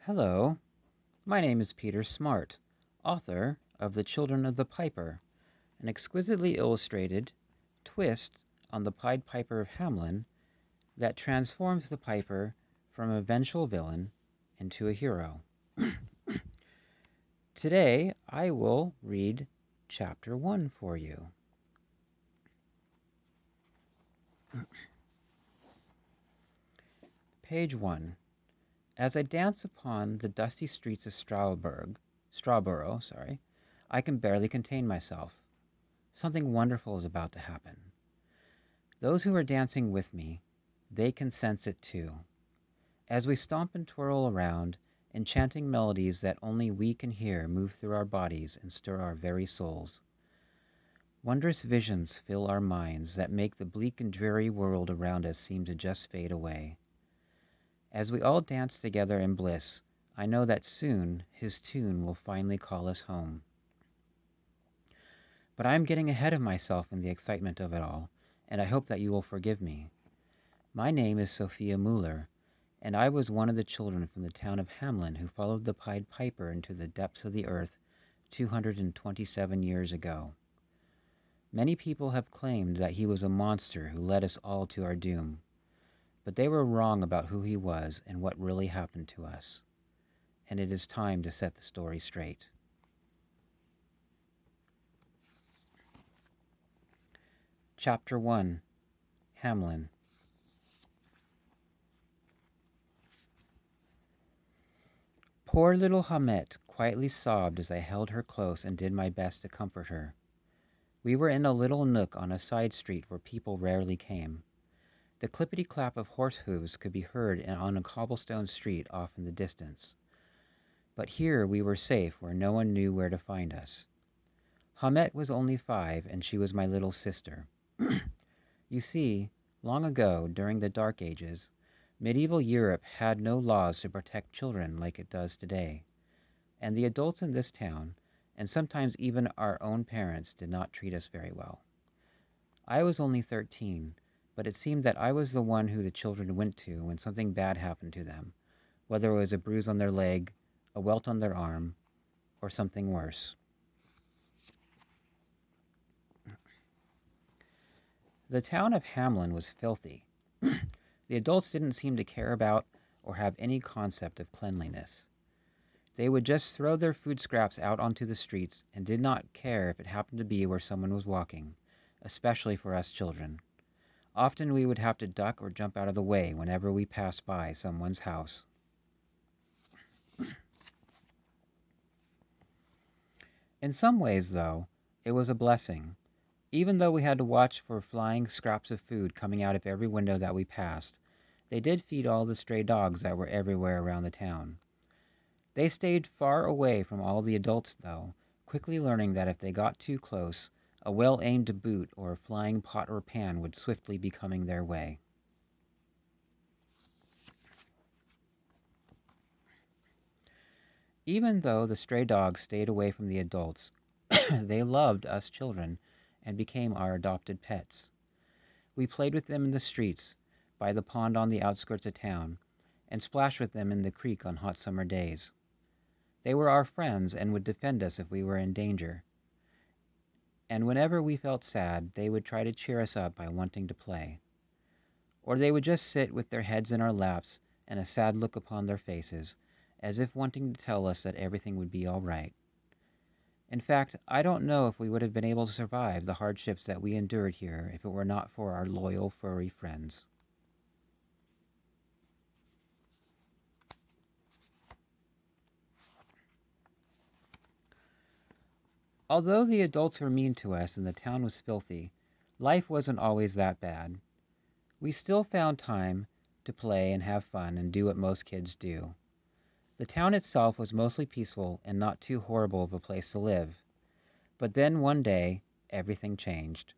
Hello, my name is Peter Smart, author of The Children of the Piper, an exquisitely illustrated twist on the Pied Piper of Hamelin that transforms the piper from a vengeful villain into a hero. Today, I will read Chapter 1 for you. Page 1. As I dance upon the dusty streets of Strawborough, I can barely contain myself. Something wonderful is about to happen. Those who are dancing with me, they can sense it too. As we stomp and twirl around, enchanting melodies that only we can hear move through our bodies and stir our very souls. Wondrous visions fill our minds that make the bleak and dreary world around us seem to just fade away. As we all dance together in bliss, I know that soon his tune will finally call us home. But I am getting ahead of myself in the excitement of it all, and I hope that you will forgive me. My name is Sofia Müller, and I was one of the children from the town of Hamelin who followed the Pied Piper into the depths of the earth 227 years ago. Many people have claimed that he was a monster who led us all to our doom, but they were wrong about who he was and what really happened to us. And it is time to set the story straight. Chapter 1. Hamelin. Poor little Hamette quietly sobbed as I held her close and did my best to comfort her. We were in a little nook on a side street where people rarely came. The clippity-clap of horse hooves could be heard on a cobblestone street off in the distance. But here we were safe where no one knew where to find us. Hamette was only 5, and she was my little sister. You see, long ago, during the Dark Ages, medieval Europe had no laws to protect children like it does today, and the adults in this town, and sometimes even our own parents, did not treat us very well. I was only 13, but it seemed that I was the one who the children went to when something bad happened to them, whether it was a bruise on their leg, a welt on their arm, or something worse. The town of Hamelin was filthy. The adults didn't seem to care about or have any concept of cleanliness. They would just throw their food scraps out onto the streets and did not care if it happened to be where someone was walking, especially for us children. Often we would have to duck or jump out of the way whenever we passed by someone's house. In some ways, though, it was a blessing. Even though we had to watch for flying scraps of food coming out of every window that we passed, they did feed all the stray dogs that were everywhere around the town. They stayed far away from all the adults, though, quickly learning that if they got too close, a well-aimed boot or a flying pot or pan would swiftly be coming their way. Even though the stray dogs stayed away from the adults, they loved us children and became our adopted pets. We played with them in the streets, by the pond on the outskirts of town, and splashed with them in the creek on hot summer days. They were our friends and would defend us if we were in danger. And whenever we felt sad, they would try to cheer us up by wanting to play. Or they would just sit with their heads in our laps and a sad look upon their faces, as if wanting to tell us that everything would be all right. In fact, I don't know if we would have been able to survive the hardships that we endured here if it were not for our loyal furry friends. Although the adults were mean to us and the town was filthy, life wasn't always that bad. We still found time to play and have fun and do what most kids do. The town itself was mostly peaceful and not too horrible of a place to live. But then one day, everything changed.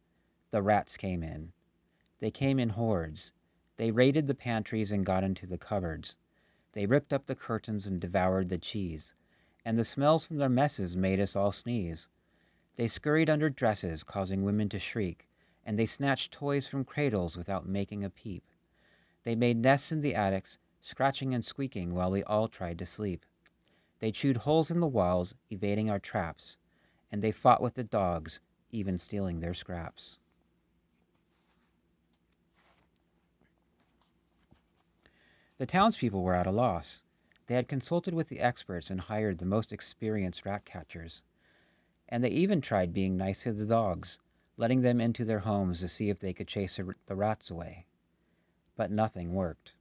The rats came in. They came in hordes. They raided the pantries and got into the cupboards. They ripped up the curtains and devoured the cheese. And the smells from their messes made us all sneeze. They scurried under dresses, causing women to shriek, and they snatched toys from cradles without making a peep. They made nests in the attics, scratching and squeaking while we all tried to sleep. They chewed holes in the walls, evading our traps, and they fought with the dogs, even stealing their scraps. The townspeople were at a loss. They had consulted with the experts and hired the most experienced rat catchers, and they even tried being nice to the dogs, letting them into their homes to see if they could chase the rats away. But nothing worked.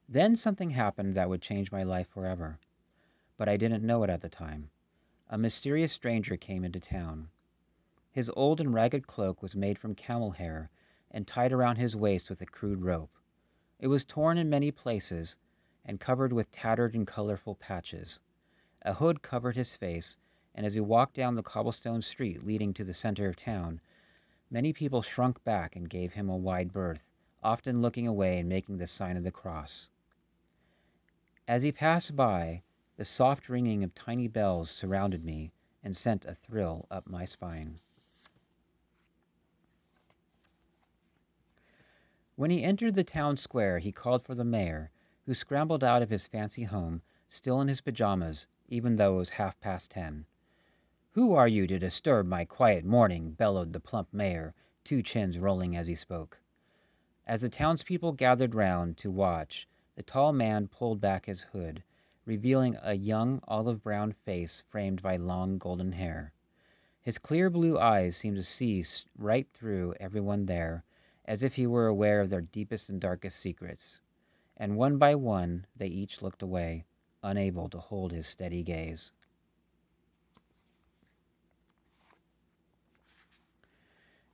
Then something happened that would change my life forever, but I didn't know it at the time. A mysterious stranger came into town. His old and ragged cloak was made from camel hair and tied around his waist with a crude rope. It was torn in many places and covered with tattered and colorful patches. A hood covered his face, and as he walked down the cobblestone street leading to the center of town, many people shrunk back and gave him a wide berth, often looking away and making the sign of the cross. As he passed by, the soft ringing of tiny bells surrounded me and sent a thrill up my spine. When he entered the town square, he called for the mayor, who scrambled out of his fancy home, still in his pajamas, even though it was 10:30. "Who are you to disturb my quiet morning?" bellowed the plump mayor, two chins rolling as he spoke. As the townspeople gathered round to watch, the tall man pulled back his hood, revealing a young olive-brown face framed by long golden hair. His clear blue eyes seemed to see right through everyone there, as if he were aware of their deepest and darkest secrets. And one by one, they each looked away, unable to hold his steady gaze.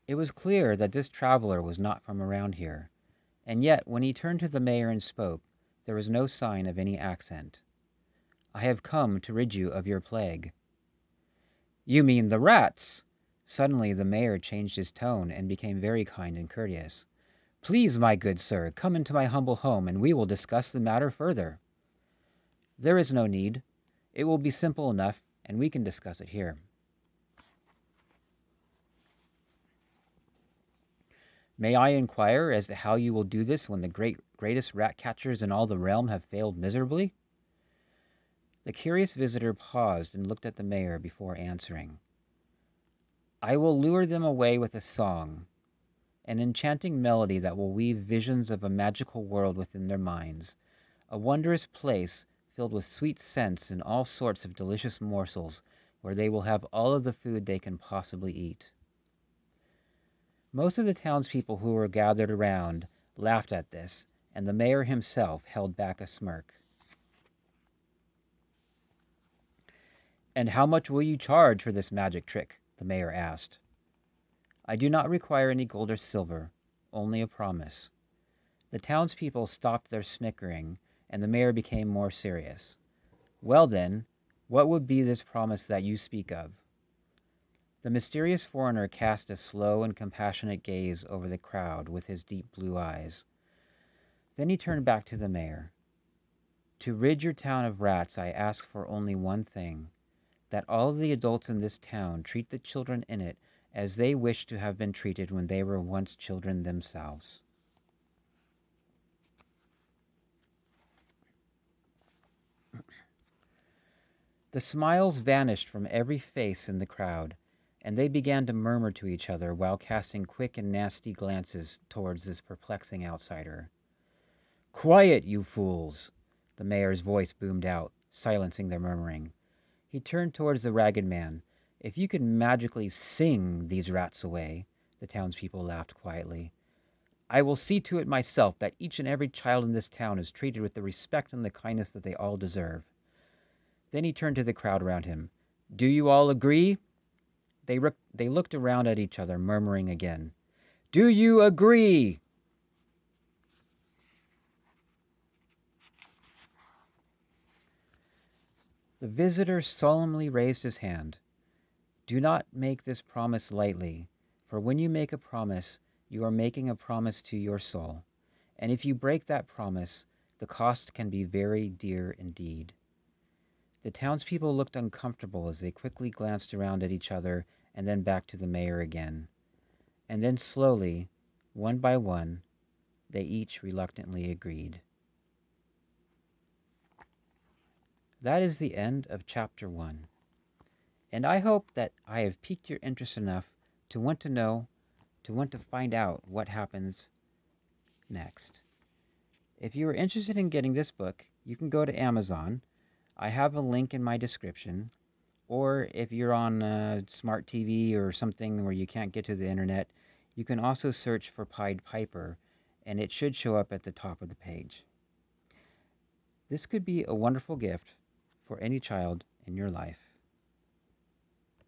It was clear that this traveler was not from around here, and yet when he turned to the mayor and spoke, there was no sign of any accent. "I have come to rid you of your plague." "You mean the rats!" Suddenly the mayor changed his tone and became very kind and courteous. "Please, my good sir, come into my humble home and we will discuss the matter further." "There is no need. It will be simple enough and we can discuss it here." "May I inquire as to how you will do this when the greatest rat catchers in all the realm have failed miserably?" The curious visitor paused and looked at the mayor before answering. "I will lure them away with a song, an enchanting melody that will weave visions of a magical world within their minds, a wondrous place filled with sweet scents and all sorts of delicious morsels, where they will have all of the food they can possibly eat." Most of the townspeople who were gathered around laughed at this, and the mayor himself held back a smirk. "And how much will you charge for this magic trick?" the mayor asked. "I do not require any gold or silver, only a promise." The townspeople stopped their snickering, and the mayor became more serious. "Well then, what would be this promise that you speak of?" The mysterious foreigner cast a slow and compassionate gaze over the crowd with his deep blue eyes. Then he turned back to the mayor. "To rid your town of rats, I ask for only one thing, that all the adults in this town treat the children in it as they wish to have been treated when they were once children themselves." The smiles vanished from every face in the crowd, and they began to murmur to each other while casting quick and nasty glances towards this perplexing outsider. "Quiet, you fools!" the mayor's voice boomed out, silencing their murmuring. He turned towards the ragged man. "If you could magically sing these rats away," the townspeople laughed quietly, "I will see to it myself that each and every child in this town is treated with the respect and the kindness that they all deserve." Then he turned to the crowd around him. "Do you all agree?" They looked around at each other, murmuring again. "Do you agree?" The visitor solemnly raised his hand. "Do not make this promise lightly, for when you make a promise, you are making a promise to your soul. And if you break that promise, the cost can be very dear indeed." The townspeople looked uncomfortable as they quickly glanced around at each other and then back to the mayor again. And then slowly, one by one, they each reluctantly agreed. That is the end of chapter 1. And I hope that I have piqued your interest enough to want to know, to want to find out what happens next. If you are interested in getting this book, you can go to Amazon. I have a link in my description. Or if you're on a smart TV or something where you can't get to the internet, you can also search for Pied Piper, and it should show up at the top of the page. This could be a wonderful gift for any child in your life.